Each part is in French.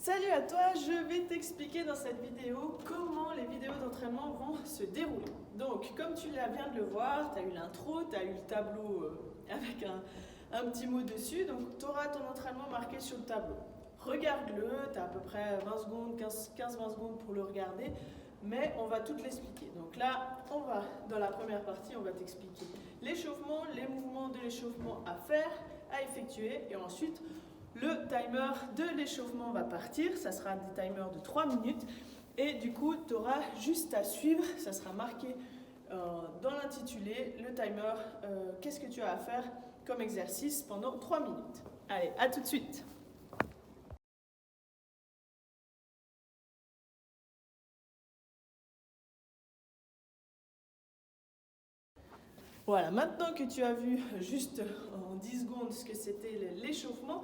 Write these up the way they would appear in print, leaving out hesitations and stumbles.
Salut à toi, je vais t'expliquer dans cette vidéo comment les vidéos d'entraînement vont se dérouler. Donc, comme tu viens de le voir, tu as eu l'intro, tu as eu le tableau avec un petit mot dessus. Donc, tu auras ton entraînement marqué sur le tableau. Regarde-le, tu as à peu près 20 secondes, 15-20 secondes pour le regarder, mais on va tout l'expliquer. Donc là, dans la première partie, on va t'expliquer l'échauffement, les mouvements de l'échauffement à faire, à effectuer, et ensuite, le timer de l'échauffement va partir, ça sera des timers de 3 minutes et du coup tu auras juste à suivre, ça sera marqué dans l'intitulé, le timer, qu'est-ce que tu as à faire comme exercice pendant 3 minutes. Allez, à tout de suite. Voilà, maintenant que tu as vu juste en 10 secondes ce que c'était l'échauffement,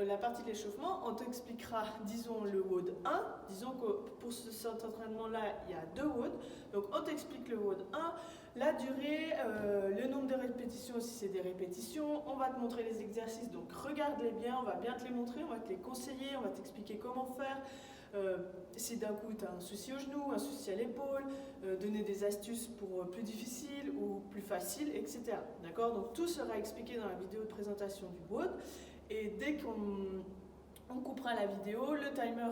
la partie de l'échauffement, on t'expliquera, disons, le WOD 1. Disons que pour cet entraînement-là, il y a 2 WOD. Donc, on t'explique le WOD 1, la durée, le nombre de répétitions si c'est des répétitions. On va te montrer les exercices, donc regarde-les bien, on va bien te les montrer, on va te les conseiller, on va t'expliquer comment faire. Si d'un coup tu as un souci au genou, un souci à l'épaule, donner des astuces pour plus difficile ou plus facile, etc. D'accord? Donc, tout sera expliqué dans la vidéo de présentation du WOD. Et dès qu'on coupera la vidéo, le timer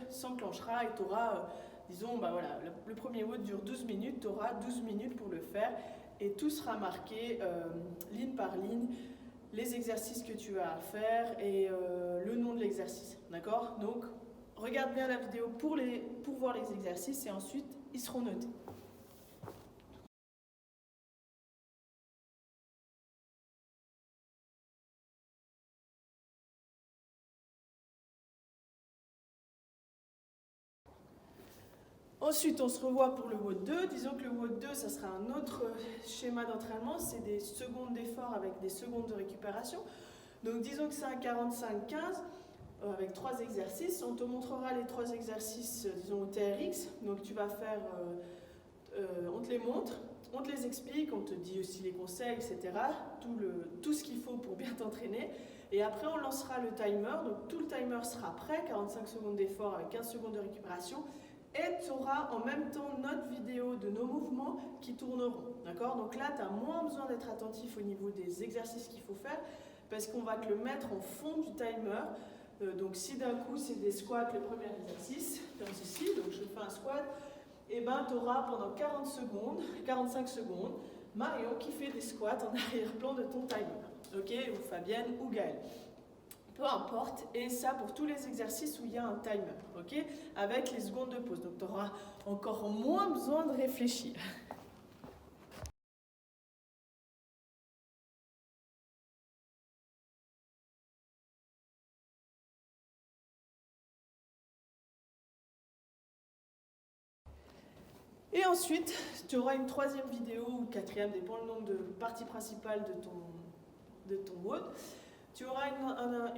s'enclenchera et tu auras, disons, voilà, le premier WOD dure 12 minutes, tu auras 12 minutes pour le faire et tout sera marqué ligne par ligne, les exercices que tu as à faire et le nom de l'exercice. D'accord? Donc, regarde bien la vidéo pour voir les exercices et ensuite, ils seront notés. Ensuite, on se revoit pour le WOD 2. Disons que le WOD 2, ça sera un autre schéma d'entraînement. C'est des secondes d'effort avec des secondes de récupération. Donc, disons que c'est un 45-15 avec 3 exercices. On te montrera les 3 exercices, disons, au TRX. Donc, tu vas faire, on te les montre, on te les explique, on te dit aussi les conseils, etc. Tout ce qu'il faut pour bien t'entraîner. Et après, on lancera le timer. Donc, tout le timer sera prêt, 45 secondes d'effort avec 15 secondes de récupération. Et tu auras en même temps notre vidéo de nos mouvements qui tourneront. D'accord? Donc là, tu as moins besoin d'être attentif au niveau des exercices qu'il faut faire parce qu'on va te le mettre en fond du timer. Donc si d'un coup c'est des squats, le premier exercice, comme ceci, donc je fais un squat, et ben tu auras pendant 40 secondes, 45 secondes, Marion qui fait des squats en arrière-plan de ton timer. Ok? Ou Fabienne ou Gaëlle. Peu importe, et ça pour tous les exercices où il y a un timer, ok, avec les secondes de pause. Donc tu auras encore moins besoin de réfléchir. Et ensuite, tu auras une troisième vidéo ou quatrième, dépend le nombre de parties principales de ton WOD. Tu auras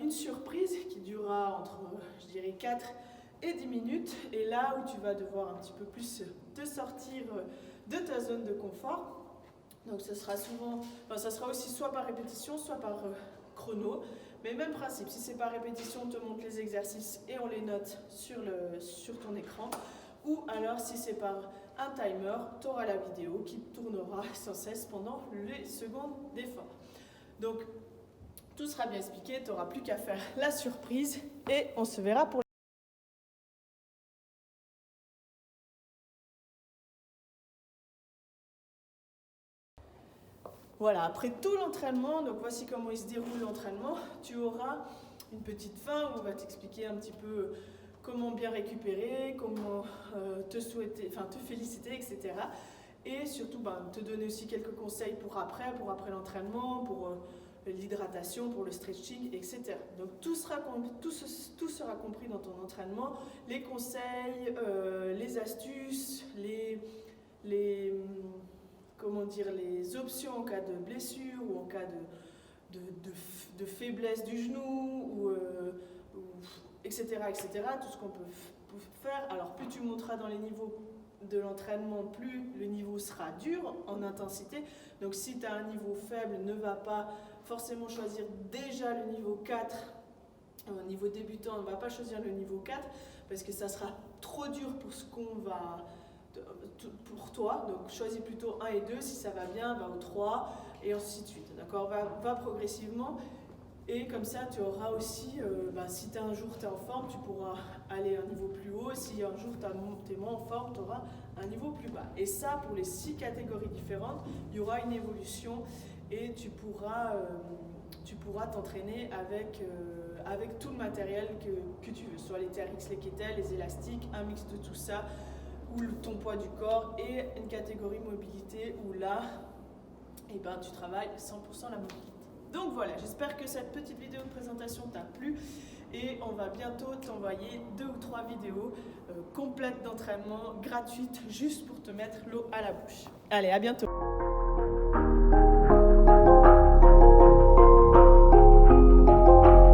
une surprise qui durera entre, je dirais, 4 et 10 minutes. Et là où tu vas devoir un petit peu plus te sortir de ta zone de confort. Donc ça sera ça sera aussi soit par répétition, soit par chrono. Mais même principe, si c'est par répétition, on te montre les exercices et on les note sur ton écran. Ou alors si c'est par un timer, tu auras la vidéo qui tournera sans cesse pendant les secondes d'effort. Donc tout sera bien expliqué, tu n'auras plus qu'à faire la surprise et on se verra pour Voilà, après tout l'entraînement, donc voici comment il se déroule l'entraînement, tu auras une petite fin où on va t'expliquer un petit peu comment bien récupérer, comment te féliciter, etc. Et surtout te donner aussi quelques conseils pour après l'entraînement, pour l'hydratation, pour le stretching, etc. Donc tout sera compris dans ton entraînement, les conseils, les astuces, les options en cas de blessure ou en cas de faiblesse du genou, etc., etc. Tout ce qu'on peut faire. Alors plus tu monteras dans les niveaux de l'entraînement, plus le niveau sera dur en intensité. Donc si tu as un niveau faible, ne va pas forcément choisir déjà le niveau 4 Au niveau débutant, on ne va pas choisir le niveau 4 parce que ça sera trop dur pour ce qu'on va pour toi. Donc choisis plutôt 1 et 2. Si ça va bien, va au 3 et ainsi de suite. D'accord, va progressivement. Et comme ça, tu auras aussi, si un jour tu es en forme, tu pourras aller à un niveau plus haut. Si un jour tu es moins en forme, tu auras un niveau plus bas. Et ça, pour les 6 catégories différentes, il y aura une évolution et tu pourras t'entraîner avec tout le matériel que tu veux, soit les TRX, les kettlebells, les élastiques, un mix de tout ça, ou ton poids du corps et une catégorie mobilité où là, tu travailles 100% la mobilité. Donc voilà, j'espère que cette petite vidéo de présentation t'a plu et on va bientôt t'envoyer 2 ou 3 vidéos complètes d'entraînement gratuites juste pour te mettre l'eau à la bouche. Allez, à bientôt!